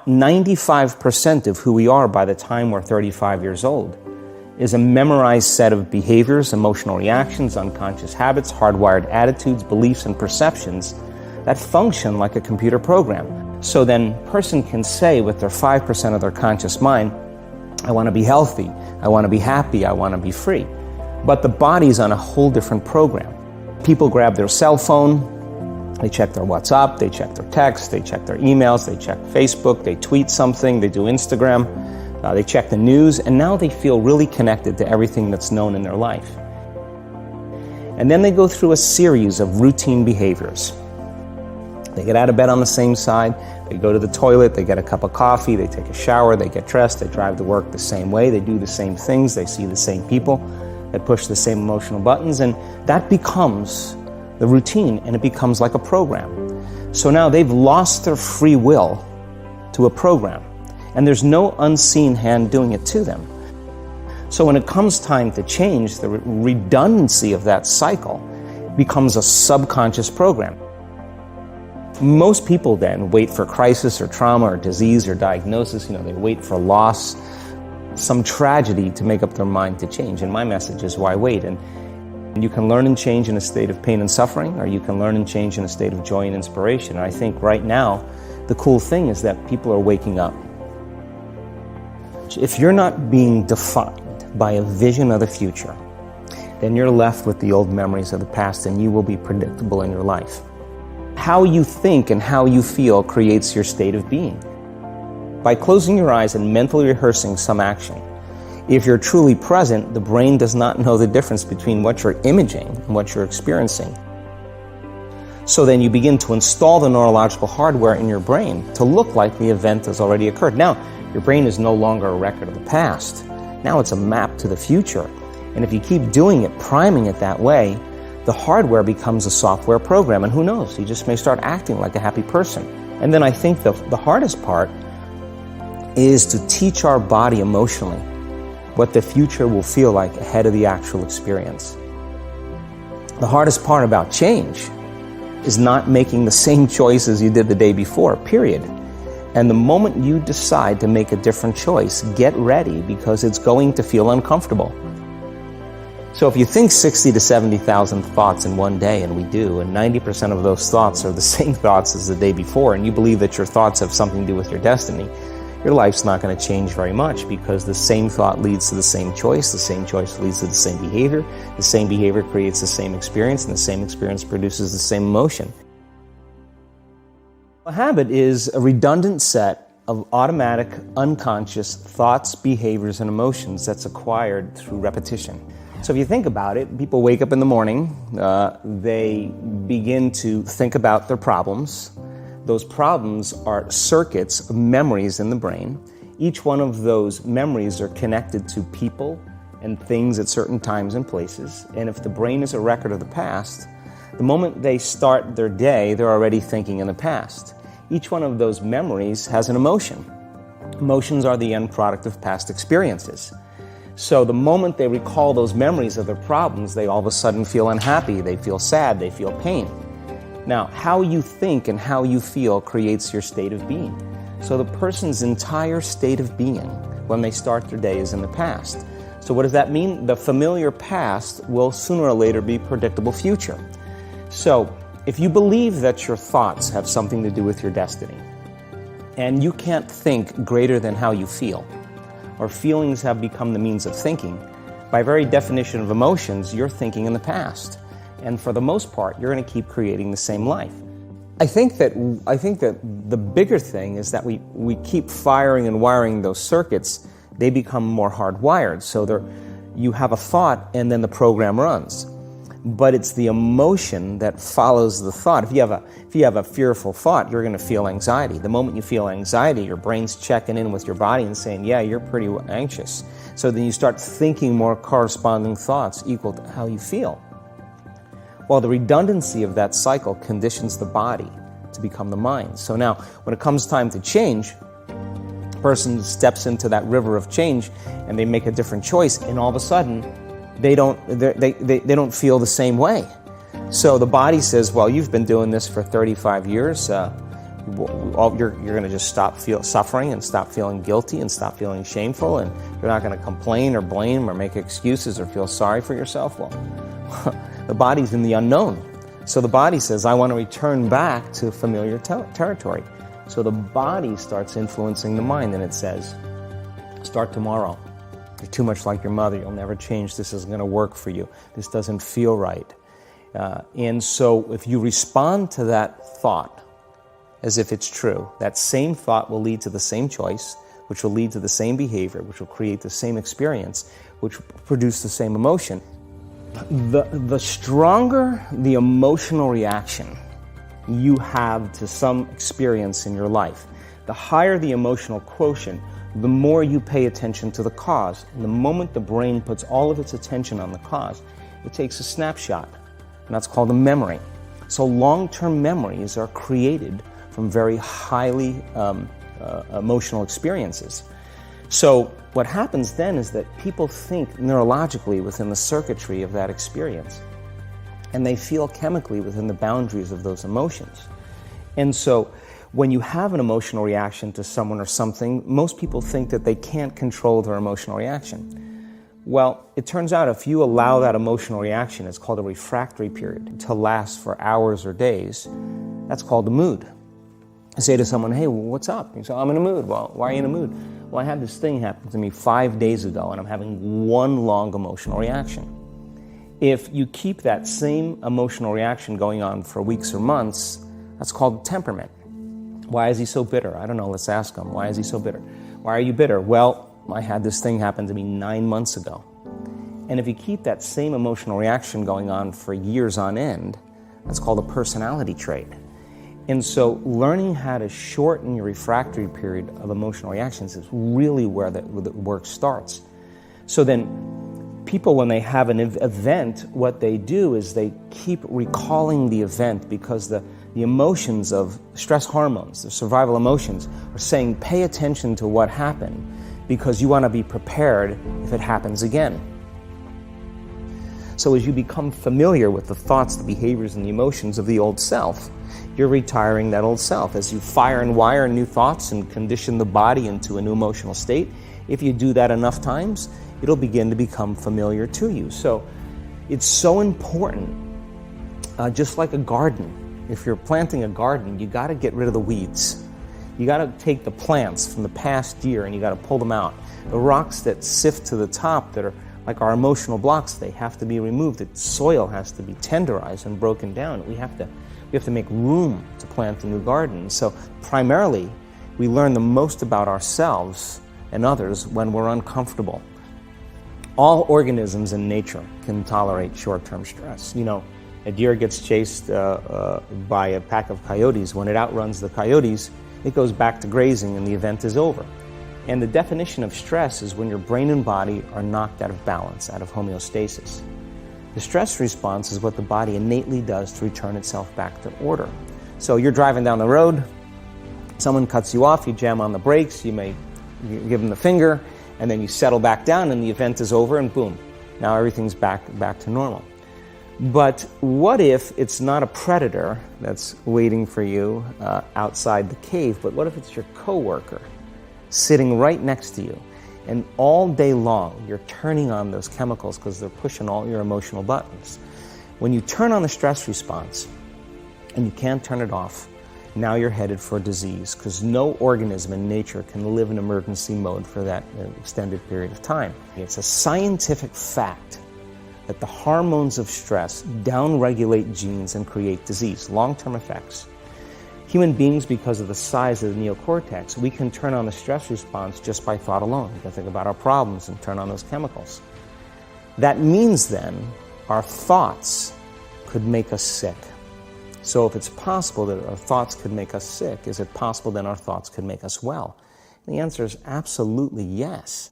95% of who we are by the time we're 35 years old is a memorized set of behaviors, emotional reactions, unconscious habits, hardwired attitudes, beliefs, and perceptions that function like a computer program. So then a person can say with their 5% of their conscious mind, I want to be healthy, I want to be happy, I want to be free. But the body's on a whole different program. People grab their cell phone, they check their WhatsApp, they check their text, they check their emails, they check Facebook, they tweet something, they do Instagram, they check the news, and now they feel really connected to everything that's known in their life. And then they go through a series of routine behaviors. They get out of bed on the same side, they go to the toilet, they get a cup of coffee, they take a shower, they get dressed, they drive to work the same way, they do the same things, they see the same people, they push the same emotional buttons, and that becomes the routine, and it becomes like a program. So now they've lost their free will to a program, and there's no unseen hand doing it to them. So when it comes time to change, the redundancy of that cycle becomes a subconscious program. Most people then wait for crisis or trauma or disease or diagnosis. They wait for loss, some tragedy to make up their mind to change. And my message is, why wait? And you can learn and change in a state of pain and suffering, or you can learn and change in a state of joy and inspiration. And I think right now, the cool thing is that people are waking up. If you're not being defined by a vision of the future, then you're left with the old memories of the past, and you will be predictable in your life. How you think and how you feel creates your state of being. By closing your eyes and mentally rehearsing some action, if you're truly present, the brain does not know the difference between what you're imaging and what you're experiencing. So then you begin to install the neurological hardware in your brain to look like the event has already occurred. Now, your brain is no longer a record of the past. Now it's a map to the future. And if you keep doing it, priming it that way, the hardware becomes a software program. And who knows, you just may start acting like a happy person. And then I think the hardest part is to teach our body emotionally what the future will feel like ahead of the actual experience. The hardest part about change is not making the same choices you did the day before, period. And the moment you decide to make a different choice, get ready, because it's going to feel uncomfortable. So if you think 60 to 70,000 thoughts in one day, and we do, and 90% of those thoughts are the same thoughts as the day before, and you believe that your thoughts have something to do with your destiny, your life's not going to change very much, because the same thought leads to the same choice leads to the same behavior creates the same experience, and the same experience produces the same emotion. A habit is a redundant set of automatic, unconscious thoughts, behaviors, and emotions that's acquired through repetition. So if you think about it, people wake up in the morning, they begin to think about their problems. Those problems are circuits of memories in the brain. Each one of those memories are connected to people and things at certain times and places. And if the brain is a record of the past, the moment they start their day, they're already thinking in the past. Each one of those memories has an emotion. Emotions are the end product of past experiences. So the moment they recall those memories of their problems, they all of a sudden feel unhappy, they feel sad, they feel pain. Now, how you think and how you feel creates your state of being. So the person's entire state of being when they start their day is in the past. So what does that mean? The familiar past will sooner or later be predictable future. So if you believe that your thoughts have something to do with your destiny, and you can't think greater than how you feel, or feelings have become the means of thinking, by very definition of emotions, you're thinking in the past. And for the most part, you're going to keep creating the same life. I think that the bigger thing is that we keep firing and wiring those circuits. They become more hardwired. So you have a thought, and then the program runs. But it's the emotion that follows the thought. If you have a fearful thought, you're going to feel anxiety. The moment you feel anxiety, your brain's checking in with your body and saying, yeah, you're pretty anxious. So then you start thinking more corresponding thoughts equal to how you feel. Well, the redundancy of that cycle conditions the body to become the mind. So now, when it comes time to change, a person steps into that river of change and they make a different choice, and all of a sudden, they don't feel the same way. So the body says, well, you've been doing this for 35 years. You're going to just stop suffering and stop feeling guilty and stop feeling shameful, and you're not going to complain or blame or make excuses or feel sorry for yourself. Well, the body's in the unknown. So the body says, I want to return back to familiar territory. So the body starts influencing the mind, and it says, start tomorrow. You're too much like your mother. You'll never change. This isn't going to work for you. This doesn't feel right. And so if you respond to that thought as if it's true, that same thought will lead to the same choice, which will lead to the same behavior, which will create the same experience, which will produce the same emotion. The stronger the emotional reaction you have to some experience in your life, the higher the emotional quotient, the more you pay attention to the cause. And the moment the brain puts all of its attention on the cause, it takes a snapshot, and that's called a memory. So long-term memories are created from very highly emotional experiences. So what happens then is that people think neurologically within the circuitry of that experience, and they feel chemically within the boundaries of those emotions. And so when you have an emotional reaction to someone or something, most people think that they can't control their emotional reaction. Well, it turns out if you allow that emotional reaction, it's called a refractory period, to last for hours or days, that's called a mood. I say to someone, hey, what's up? You say, I'm in a mood. Well, why are you in a mood? Well, I had this thing happen to me 5 days ago, and I'm having one long emotional reaction. If you keep that same emotional reaction going on for weeks or months, that's called temperament. Why is he so bitter? I don't know, let's ask him. Why is he so bitter? Why are you bitter? Well, I had this thing happen to me 9 months ago. And if you keep that same emotional reaction going on for years on end, that's called a personality trait. And so learning how to shorten your refractory period of emotional reactions is really where the work starts. So then people, when they have an event, what they do is they keep recalling the event because the emotions of stress hormones, the survival emotions, are saying pay attention to what happened because you want to be prepared if it happens again. So as you become familiar with the thoughts, the behaviors, and the emotions of the old self, you're retiring that old self. As you fire and wire new thoughts and condition the body into a new emotional state, if you do that enough times, it'll begin to become familiar to you. So it's so important, just like a garden. If you're planting a garden, you got to get rid of the weeds. You got to take the plants from the past year and you got to pull them out. The rocks that sift to the top that are like our emotional blocks, they have to be removed. The soil has to be tenderized and broken down. We have to make room to plant a new garden. So primarily, we learn the most about ourselves and others when we're uncomfortable. All organisms in nature can tolerate short-term stress. You know, a deer gets chased by a pack of coyotes. When it outruns the coyotes, it goes back to grazing and the event is over. And the definition of stress is when your brain and body are knocked out of balance, out of homeostasis. The stress response is what the body innately does to return itself back to order. So you're driving down the road, someone cuts you off, you jam on the brakes, you give them the finger, and then you settle back down and the event is over and boom, now everything's back to normal. But what if it's not a predator that's waiting for you outside the cave, but what if it's your coworker sitting right next to you? And all day long, you're turning on those chemicals because they're pushing all your emotional buttons. When you turn on the stress response and you can't turn it off, now you're headed for disease because no organism in nature can live in emergency mode for that extended period of time. It's a scientific fact that the hormones of stress downregulate genes and create disease, long-term effects. Human beings, because of the size of the neocortex, we can turn on the stress response just by thought alone. We can think about our problems and turn on those chemicals. That means then our thoughts could make us sick. So if it's possible that our thoughts could make us sick, is it possible then our thoughts could make us well? And the answer is absolutely yes.